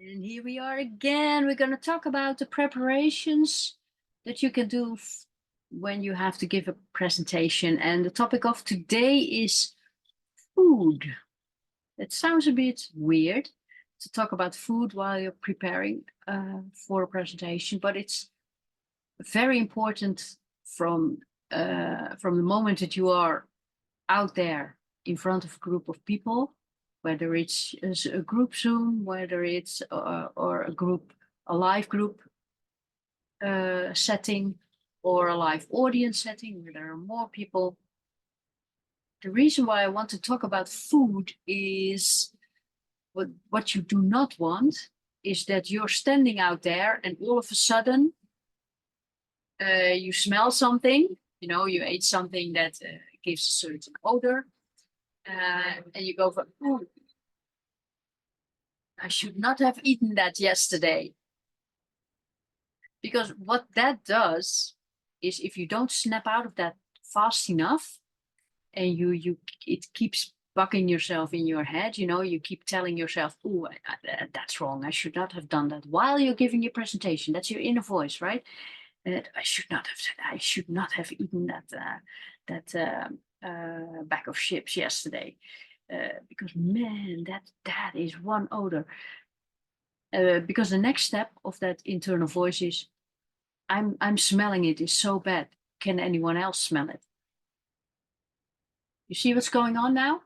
And here we are again. We're going to talk about the preparations that you can do when you have to give a presentation. And the topic of today is food. It sounds a bit weird to talk about food while you're preparing for a presentation, but it's very important from the moment that you are out there in front of a group of people, whether it's a group Zoom, whether it's or a live group setting, or a live audience setting where there are more people. The reason why I want to talk about food is what you do not want is that you're standing out there and all of a sudden you smell something, you ate something that gives a certain odor, and you go for, oh, I should not have eaten that yesterday. Because what that does is if you don't snap out of that fast enough and it keeps bugging yourself in your head, you keep telling yourself, oh, that's wrong. I should not have done that while you're giving your presentation. That's your inner voice, right? I should not have eaten that bag of chips yesterday. Because man, that is one odor. Because the next step of that internal voice is, I'm smelling it is so bad. Can anyone else smell it? You see what's going on now?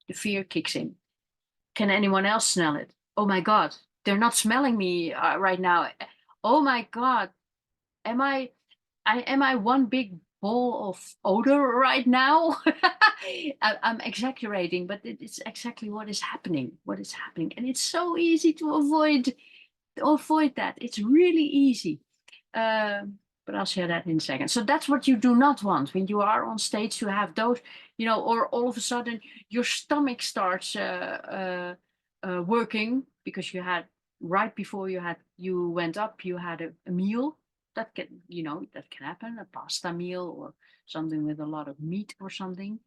The fear kicks in. Can anyone else smell it? Oh my God, they're not smelling me right now. Oh my God, am I one big ball of odor right now? I'm exaggerating, but it's exactly what is happening. And it's so easy to avoid that. It's really easy. But I'll share that in a second. So that's what you do not want when you are on stage, to have those, or all of a sudden your stomach starts working because you had, right before you went up, you had a meal. That can happen, a pasta meal or something with a lot of meat or something.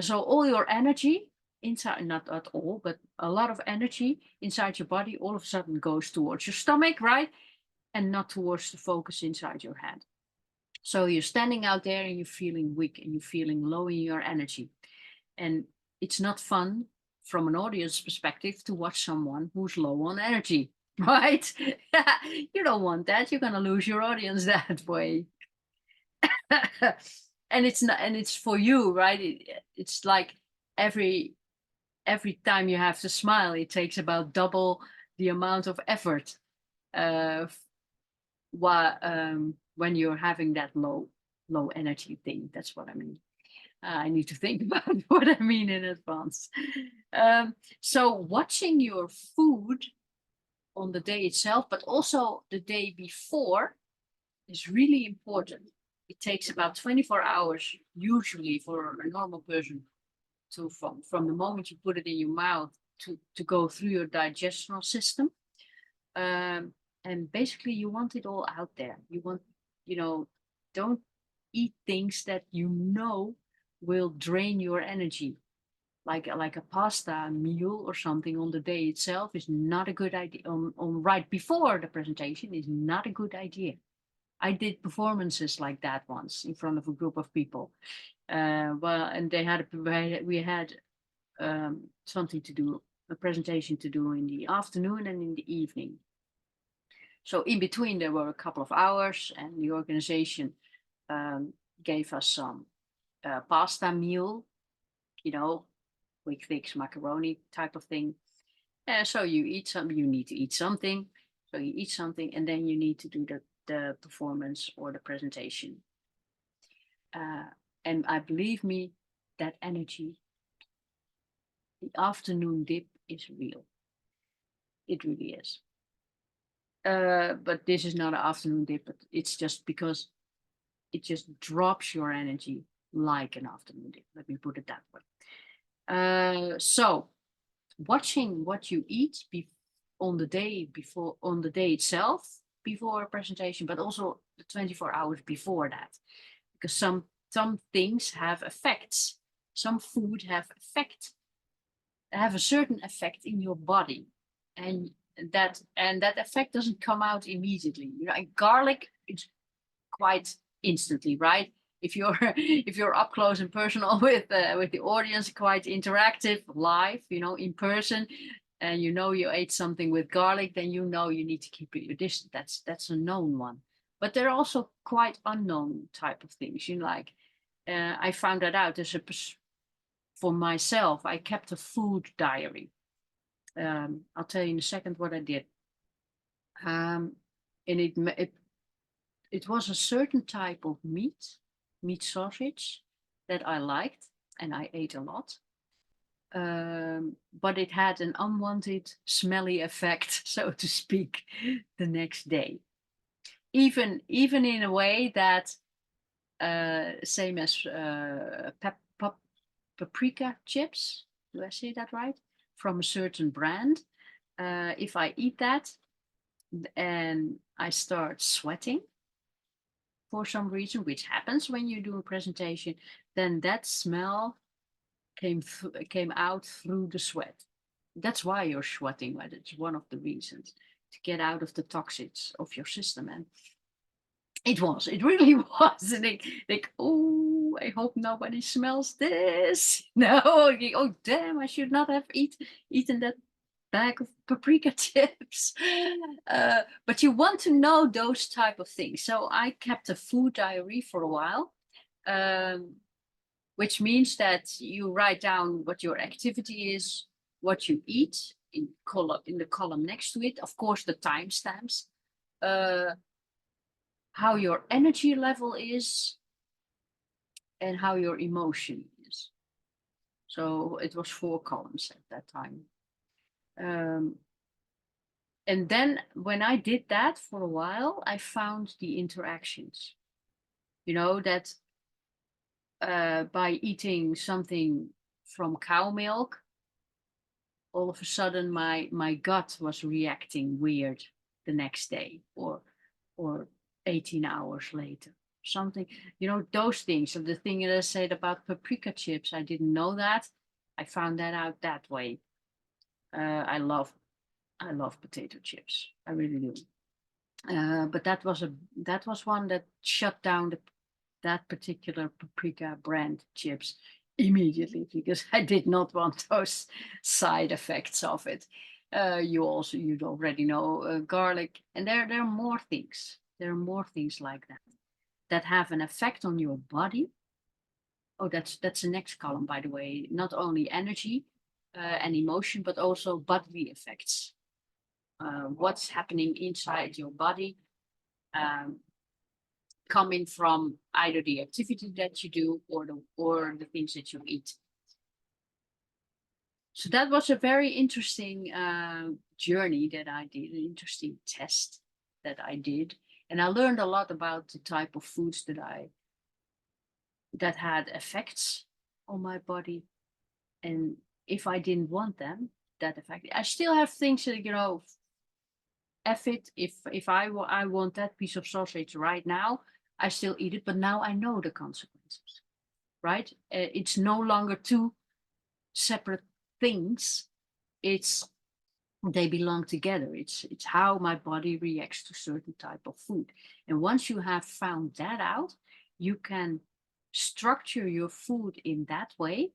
So all your energy inside, not at all, but a lot of energy inside your body all of a sudden goes towards your stomach, right? And not towards the focus inside your head. So you're standing out there and you're feeling weak and you're feeling low in your energy. And it's not fun from an audience perspective to watch someone who's low on energy, right? You don't want that. You're going to lose your audience that way. And it's for you, right? It's like every time you have to smile, it takes about double the amount of effort uh, when you're having that low energy thing. That's what I mean. I need to think about what I mean in advance. So watching your food on the day itself, but also the day before, is really important. It takes about 24 hours usually for a normal person to from the moment you put it in your mouth to go through your digestional system. And basically you want it all out there. You want, don't eat things that will drain your energy. Like a pasta meal or something on the day itself is not a good idea. On right before the presentation is not a good idea. I did performances like that once in front of a group of people. And we had something to do, a presentation to do in the afternoon and in the evening. So in between there were a couple of hours, and the organization gave us some pasta meal, quick fix macaroni type of thing. So you need to eat something. So you eat something, and then you need to do the performance or the presentation. And I believe me, that energy, the afternoon dip is real. It really is. But this is not an afternoon dip, but it's just because it just drops your energy like an afternoon dip. Let me put it that way. So watching what you eat on the day itself, before a presentation, but also the 24 hours before that, because some things have effects. Some food have a certain effect in your body, and that effect doesn't come out immediately. You know, and garlic, it's quite instantly, right? If you're if you're up close and personal with the audience, quite interactive, live, you know, in person, and you know you ate something with garlic, then you know you need to keep your distance. That's a known one. But there are also quite unknown type of things. You know, like I found that out. For myself, I kept a food diary. I'll tell you in a second what I did. And it was a certain type of meat sausage that I liked and I ate a lot. But it had an unwanted smelly effect, so to speak, the next day. Even in a way that same as paprika chips, do I say that right? From a certain brand. If I eat that and I start sweating for some reason, which happens when you do a presentation, then that smell came out through the sweat. That's why you're sweating, right? It's one of the reasons to get out of the toxins of your system. And it really was. And they think, oh, I hope nobody smells this. No, oh, damn, I should not have eaten that bag of paprika chips. But you want to know those type of things. So I kept a food diary for a while, which means that you write down what your activity is, what you eat in the column next to it. Of course, the timestamps, how your energy level is, and how your emotion is. So it was 4 columns at that time. And then when I did that for a while, I found the interactions. You know, that by eating something from cow milk, all of a sudden my gut was reacting weird the next day or 18 hours later. Something, you know, those things. So the thing that I said about paprika chips, I didn't know that. I found that out that way. I love potato chips. I really do. But that was one that shut down that particular paprika brand chips immediately because I did not want those side effects of it. You'd already know garlic, and there are more things. There are more things like that have an effect on your body. Oh, that's the next column, by the way. Not only energy and emotion, but also bodily effects. What's happening inside your body, coming from either the activity that you do or the things that you eat. So that was a very interesting journey that I did, an interesting test that I did. And I learned a lot about the type of foods that had effects on my body. And if I didn't want them, that effect, I still have things that, you know, F it, if I want that piece of sausage right now, I still eat it, but now I know the consequences, right? It's no longer 2 separate things. They belong together. It's how my body reacts to certain type of food. And once you have found that out, you can structure your food in that way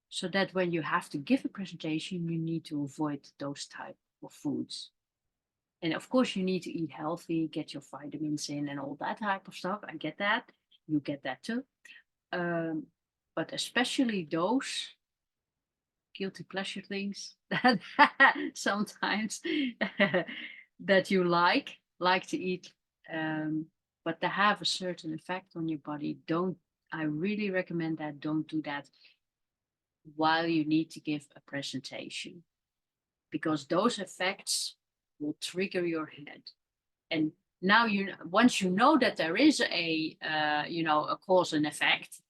so that when you have to give a presentation, you need to avoid those type of foods. And of course, you need to eat healthy, get your vitamins in and all that type of stuff. I get that. You get that too. But especially those guilty pleasure things that sometimes that you like to eat, but they have a certain effect on your body. I really recommend that. Don't do that while you need to give a presentation, because those effects will trigger your head. And now once you know that there is a cause and effect,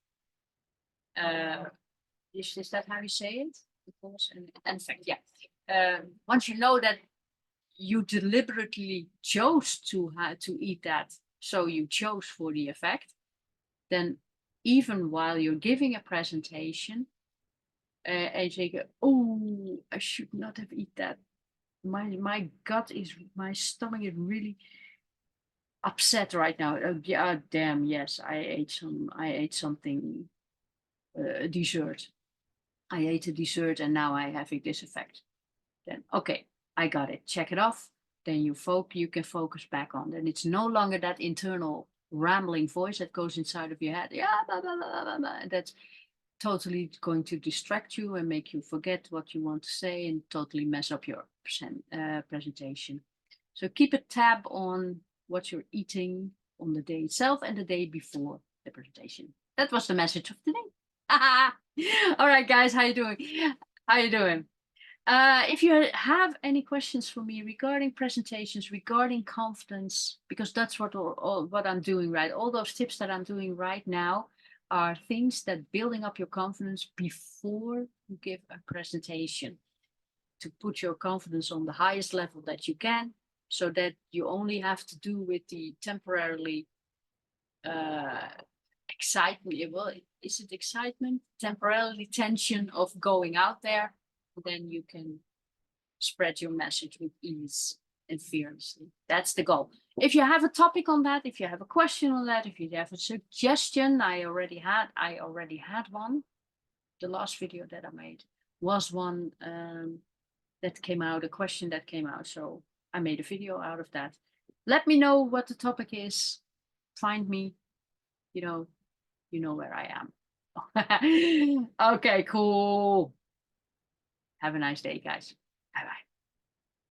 is that how you say it? The cause and effect, yeah. Once you know that you deliberately chose to eat that, so you chose for the effect, then even while you're giving a presentation, and you say, oh, I should not have eaten that my gut is, my stomach is really upset right now. Yeah, damn, yes, I ate something, dessert. I ate a dessert and now I having this effect. Then, okay, I got it. Check it off. Then you can focus back on. Then it's no longer that internal rambling voice that goes inside of your head. Yeah, blah, blah, blah, blah, blah. And that's totally going to distract you and make you forget what you want to say and totally mess up your presentation. So keep a tab on what you're eating on the day itself and the day before the presentation. That was the message of today. All right, guys, how you doing? How you doing? If you have any questions for me regarding presentations, regarding confidence, because that's what I'm doing, right? All those tips that I'm doing right now are things that building up your confidence before you give a presentation, to put your confidence on the highest level that you can, so that you only have to do with the temporarily uh, excitement. Well, is it excitement? Temporarily tension of going out there. Then you can spread your message with ease and fearlessly. That's the goal. If you have a topic on that, if you have a question on that, if you have a suggestion, I already had one. The last video that I made was one that came out, a question that came out. So I made a video out of that. Let me know what the topic is. Find me, you know where I am. Okay, cool. Have a nice day, guys. Bye bye.